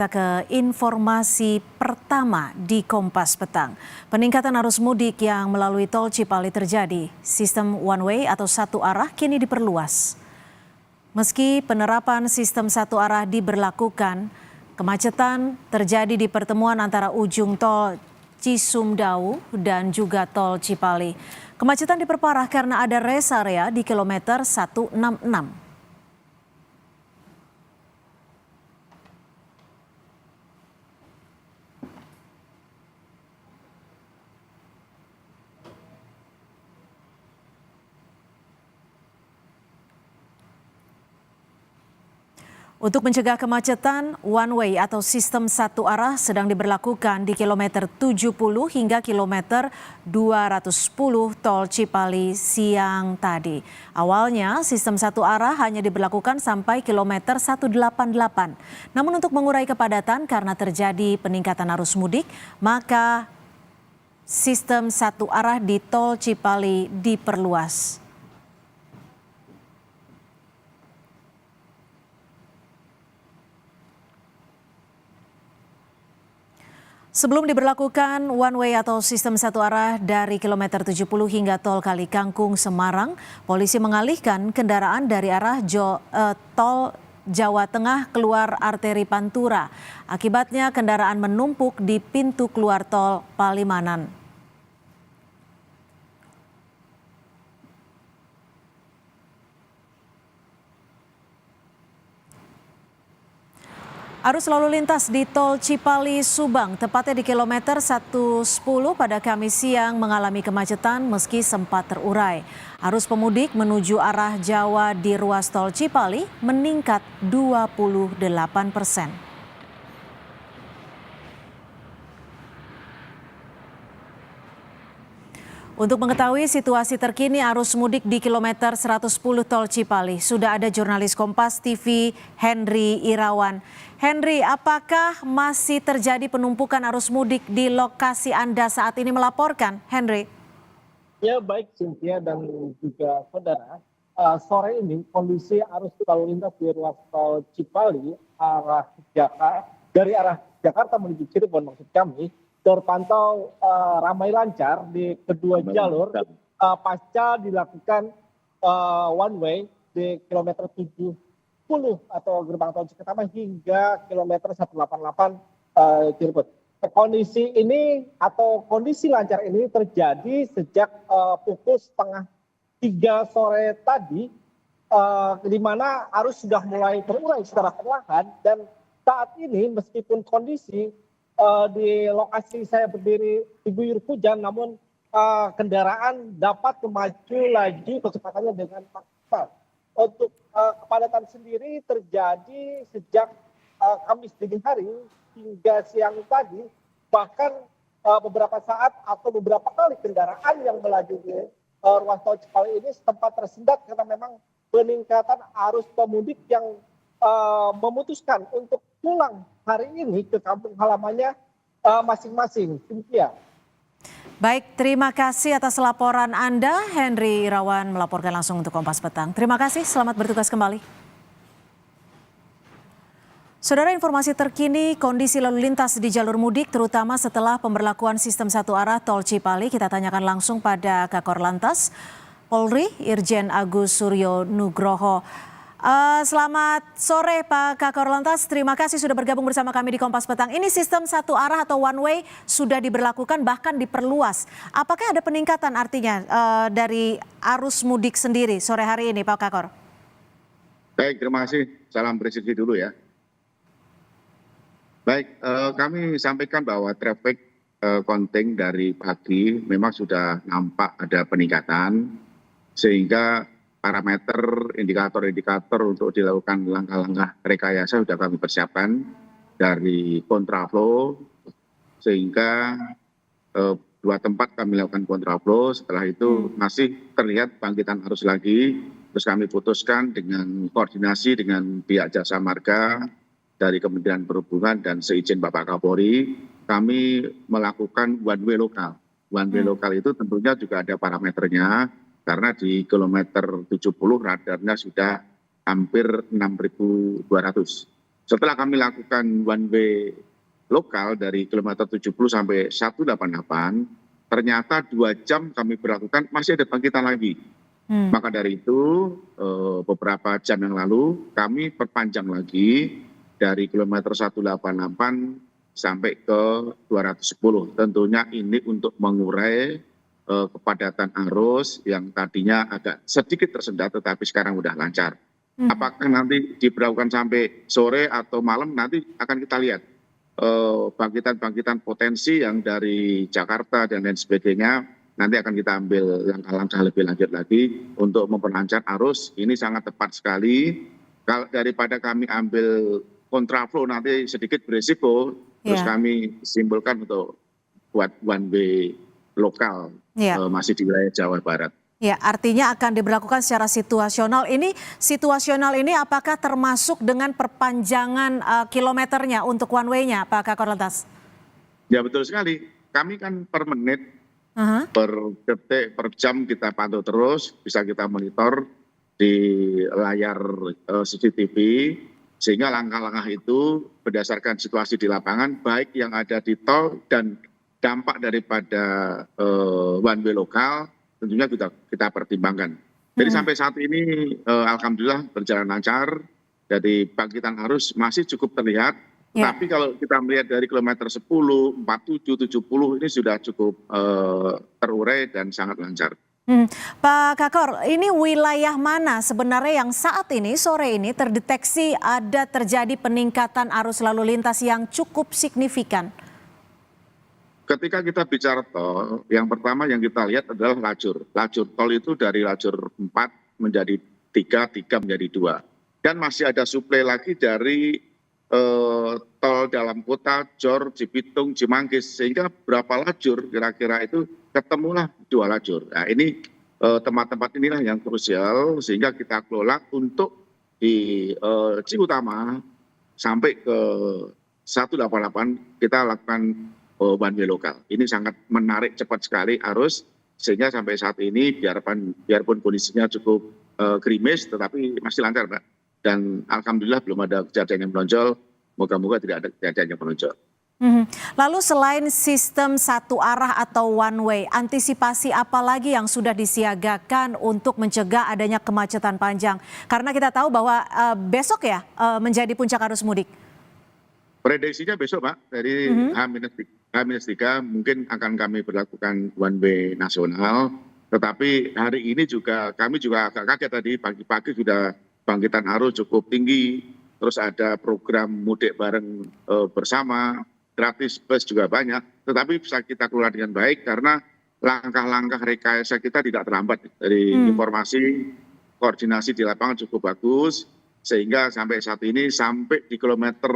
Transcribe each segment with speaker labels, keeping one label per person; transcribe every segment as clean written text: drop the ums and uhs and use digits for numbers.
Speaker 1: Kita ke informasi pertama di Kompas Petang. Peningkatan arus mudik yang melalui tol Cipali terjadi. Sistem one way atau satu arah kini diperluas. Meski penerapan sistem satu arah diberlakukan, kemacetan terjadi di pertemuan antara ujung tol Cisumdawu dan juga tol Cipali. Kemacetan diperparah karena ada rest area di kilometer 166. Untuk mencegah kemacetan, one way atau sistem satu arah sedang diberlakukan di kilometer 70 hingga kilometer 210 tol Cipali siang tadi. Awalnya sistem satu arah hanya diberlakukan sampai kilometer 188. Namun untuk mengurai kepadatan karena terjadi peningkatan arus mudik, maka sistem satu arah di tol Cipali diperluas. Sebelum diberlakukan one way atau sistem satu arah dari kilometer 70 hingga tol Kali Kangkung Semarang, polisi mengalihkan kendaraan dari arah tol Jawa Tengah keluar arteri Pantura. Akibatnya kendaraan menumpuk di pintu keluar tol Palimanan. Arus lalu lintas di tol Cipali Subang, tepatnya di kilometer 110 pada Kamis siang mengalami kemacetan meski sempat terurai. Arus pemudik menuju arah Jawa di ruas tol Cipali meningkat 28%. Untuk mengetahui situasi terkini arus mudik di kilometer 110 tol Cipali, sudah ada jurnalis Kompas TV Henry Irawan. Henry, apakah masih terjadi penumpukan arus mudik di lokasi Anda saat ini melaporkan, Henry?
Speaker 2: Ya baik Cynthia dan juga saudara, sore ini kondisi arus lalu lintas di ruas tol Cipali dari arah Jakarta menuju Cirebon maksud kami terpantau ramai lancar di kedua jalur pasca dilakukan one way di kilometer 70 atau gerbang tol Cikatama hingga kilometer 188 Cirebon. Kondisi ini atau kondisi lancar ini terjadi sejak pukul setengah 3 sore tadi, di mana arus sudah mulai terurai secara perlahan dan saat ini meskipun kondisi di lokasi saya berdiri diguyur hujan, namun kendaraan dapat memacu laju kecepatannya dengan maksimal. Untuk kepadatan sendiri terjadi sejak Kamis dini hari hingga siang tadi, bahkan beberapa saat atau beberapa kali kendaraan yang melaju di ruas tol Cipali ini sempat tersendat karena memang peningkatan arus pemudik yang memutuskan untuk pulang hari ini ke kampung halamannya masing-masing. Cynthia.
Speaker 1: Baik, terima kasih atas laporan Anda, Henry Irawan melaporkan langsung untuk Kompas Petang. Terima kasih, selamat bertugas kembali. Saudara, informasi terkini kondisi lalu lintas di jalur mudik terutama setelah pemberlakuan sistem satu arah tol Cipali. Kita tanyakan langsung pada Kakor Lantas Polri, Irjen Agus Suryo Nugroho. Selamat sore Pak Kakor Lantas, terima kasih sudah bergabung bersama kami di Kompas Petang. Ini sistem satu arah atau one way sudah diberlakukan bahkan diperluas. Apakah ada peningkatan artinya dari arus mudik sendiri sore hari ini Pak Kakor?
Speaker 3: Baik, terima kasih. Salam presisi dulu ya. Baik, kami sampaikan bahwa traffic counting dari pagi memang sudah nampak ada peningkatan sehingga parameter indikator-indikator untuk dilakukan langkah-langkah rekayasa sudah kami persiapkan dari kontraflow sehingga dua tempat kami lakukan kontraflow. Setelah itu masih terlihat bangkitan arus lagi, terus kami putuskan dengan koordinasi dengan pihak Jasa Marga dari Kementerian Perhubungan dan seizin Bapak Kapolri, kami melakukan one way lokal. One way lokal itu tentunya juga ada parameternya, karena di kilometer 70 radarnya sudah hampir 6.200. Setelah kami lakukan one way lokal dari kilometer 70 sampai 188, ternyata 2 jam kami berlakukan masih ada bangkitan lagi. Maka dari itu beberapa jam yang lalu kami perpanjang lagi dari kilometer 188 sampai ke 210. Tentunya ini untuk mengurai kepadatan arus yang tadinya agak sedikit tersendat tetapi sekarang udah lancar. Apakah nanti diberlakukan sampai sore atau malam, nanti akan kita lihat bangkitan-bangkitan potensi yang dari Jakarta dan lain sebagainya, nanti akan kita ambil langkah-langkah lebih lanjut lagi untuk memperlancar arus. Ini sangat tepat sekali. Kalau daripada kami ambil kontraflow nanti sedikit berisiko, terus kami simpulkan untuk buat one way lokal masih di wilayah Jawa Barat.
Speaker 1: Ya, artinya akan diberlakukan secara situasional. Ini situasional ini apakah termasuk dengan perpanjangan kilometernya untuk one way-nya, Pak Kakor Lantas?
Speaker 3: Ya betul sekali. Kami kan per menit, per detik, per jam kita pantau terus, bisa kita monitor di layar CCTV, sehingga langkah-langkah itu berdasarkan situasi di lapangan, baik yang ada di tol dan dampak daripada one way lokal, tentunya kita pertimbangkan. Jadi sampai saat ini alhamdulillah berjalan lancar, jadi bangkitan arus masih cukup terlihat, tapi kalau kita melihat dari kilometer 10, 47, 70 ini sudah cukup terurai dan sangat lancar.
Speaker 1: Pak Kakor, ini wilayah mana sebenarnya yang saat ini, sore ini terdeteksi ada terjadi peningkatan arus lalu lintas yang cukup signifikan?
Speaker 3: Ketika kita bicara tol, yang pertama yang kita lihat adalah lajur. Lajur tol itu dari lajur 4 menjadi 3, 3 menjadi 2. Dan masih ada suplai lagi dari tol dalam kota, Jor, Cibitung, Cimanggis. Sehingga berapa lajur kira-kira itu ketemulah 2 lajur. Nah ini tempat-tempat inilah yang krusial sehingga kita kelola untuk di Ciutama sampai ke 188 kita lakukan one way lokal. Ini sangat menarik cepat sekali arus sehingga sampai saat ini biarpun kondisinya cukup gerimis tetapi masih lancar, Mbak. Dan alhamdulillah belum ada kejadian yang menonjol. Moga-moga tidak ada kejadian yang menonjol.
Speaker 1: Lalu selain sistem satu arah atau one way, antisipasi apa lagi yang sudah disiagakan untuk mencegah adanya kemacetan panjang? Karena kita tahu bahwa besok ya menjadi puncak arus mudik.
Speaker 3: Prediksinya besok, Pak, dari H-3 mungkin akan kami berlakukan one way nasional. Tetapi hari ini juga kami juga agak kaget tadi pagi-pagi sudah bangkitan arus cukup tinggi. Terus ada program mudik bareng bersama, gratis bus juga banyak. Tetapi bisa kita kelola dengan baik karena langkah-langkah rekayasa kita tidak terlambat. Dari informasi koordinasi di lapangan cukup bagus. Sehingga sampai saat ini sampai di kilometer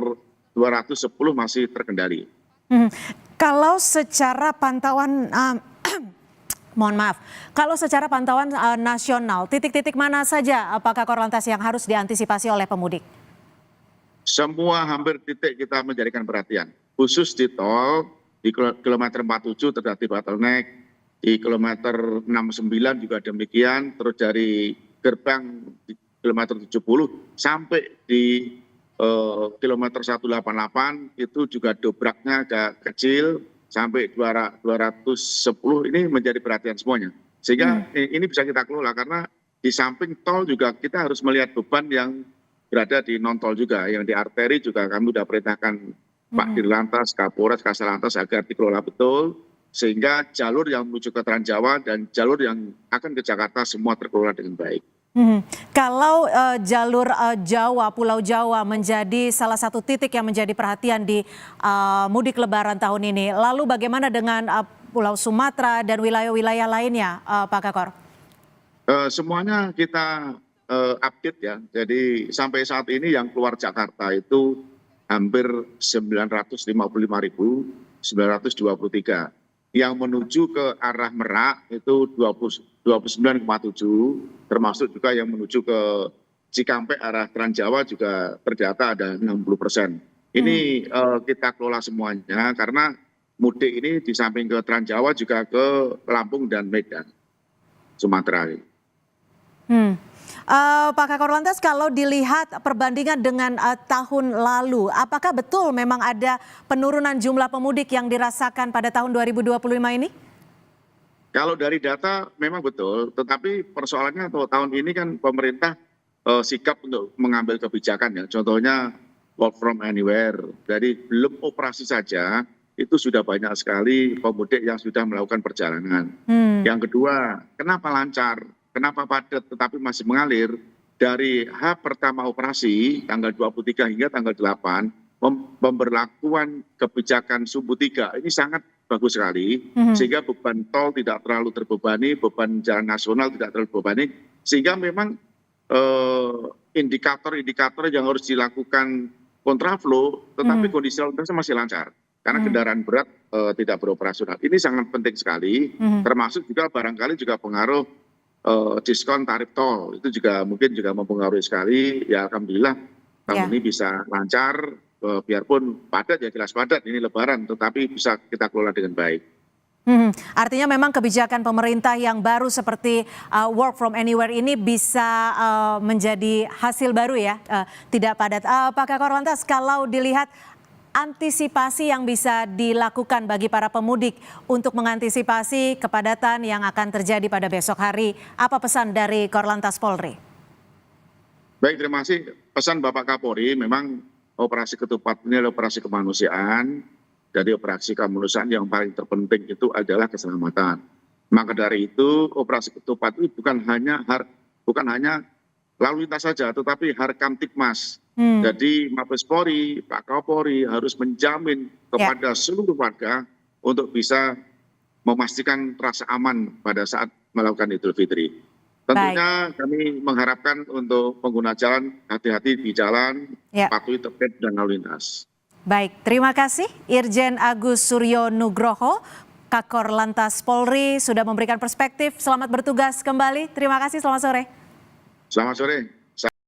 Speaker 3: 210 masih terkendali.
Speaker 1: Kalau secara pantauan, mohon maaf, kalau secara pantauan nasional, titik-titik mana saja Pak Kakor Lantas yang harus diantisipasi oleh pemudik?
Speaker 3: Semua hampir titik kita menjadikan perhatian. Khusus di tol, di kilometer 47 terjadi bottleneck, di kilometer 69 juga demikian, terus dari gerbang di kilometer 70 sampai di kilometer 188 itu juga dobraknya agak kecil sampai 210 ini menjadi perhatian semuanya. Sehingga ini bisa kita kelola karena di samping tol juga kita harus melihat beban yang berada di non tol juga, yang di arteri juga kami sudah perintahkan Pak Dirlantas, Kapolres, Kasarlantas agar dikelola betul sehingga jalur yang menuju ke Transjawa dan jalur yang akan ke Jakarta semua terkelola dengan baik.
Speaker 1: Kalau jalur Jawa, Pulau Jawa menjadi salah satu titik yang menjadi perhatian di mudik Lebaran tahun ini, lalu bagaimana dengan Pulau Sumatera dan wilayah-wilayah lainnya, Pak Kakor?
Speaker 3: Semuanya kita update ya. Jadi sampai saat ini yang keluar Jakarta itu hampir 955.923. Yang menuju ke arah Merak itu 29,7, termasuk juga yang menuju ke Cikampek arah Transjawa juga terdata ada 60%. Ini kita kelola semuanya karena mudik ini di samping ke Transjawa juga ke Lampung dan Medan, Sumatera.
Speaker 1: Pak Kakor Lantas, kalau dilihat perbandingan dengan tahun lalu, apakah betul memang ada penurunan jumlah pemudik yang dirasakan pada tahun 2025 ini?
Speaker 3: Kalau dari data memang betul, tetapi persoalannya tahun ini kan pemerintah sikap untuk mengambil kebijakan ya. Contohnya work from anywhere. Dari belum operasi saja itu sudah banyak sekali pemudik yang sudah melakukan perjalanan. Yang kedua, kenapa lancar? Kenapa padat tetapi masih mengalir? Dari H pertama operasi tanggal 23 hingga tanggal 8, pemberlakuan kebijakan sumbu 3 ini sangat bagus sekali, sehingga beban tol tidak terlalu terbebani, beban jalan nasional tidak terlalu terbebani, sehingga memang indikator-indikator yang harus dilakukan kontraflow, tetapi kondisi lalu lintasnya masih lancar. Karena kendaraan berat tidak beroperasional. Ini sangat penting sekali, termasuk juga barangkali juga pengaruh diskon tarif tol. Itu juga mungkin juga mempengaruhi sekali. Ya alhamdulillah tahun ini bisa lancar, biarpun padat ya jelas padat, ini lebaran, tetapi bisa kita kelola dengan baik.
Speaker 1: Artinya memang kebijakan pemerintah yang baru seperti work from anywhere ini bisa menjadi hasil baru ya, tidak padat. Pak Kakor Lantas, kalau dilihat antisipasi yang bisa dilakukan bagi para pemudik untuk mengantisipasi kepadatan yang akan terjadi pada besok hari, apa pesan dari Korlantas Polri?
Speaker 3: Baik, terima kasih. Pesan Bapak Kapolri, memang operasi ketupat ini adalah operasi kemanusiaan. Dari operasi kemanusiaan yang paling terpenting itu adalah keselamatan. Maka dari itu operasi ketupat itu bukan hanya lalu lintas saja, tetapi Harkamtibmas. Jadi Mabes Polri, Pak Kapolri harus menjamin kepada seluruh warga untuk bisa memastikan rasa aman pada saat melakukan Idul Fitri. Tentunya kami mengharapkan untuk pengguna jalan hati-hati di jalan, patuhi tertib dan lalu lintas.
Speaker 1: Baik, terima kasih Irjen Agus Suryo Nugroho, Kakor Lantas Polri sudah memberikan perspektif. Selamat bertugas kembali. Terima kasih, selamat sore.
Speaker 3: Selamat sore.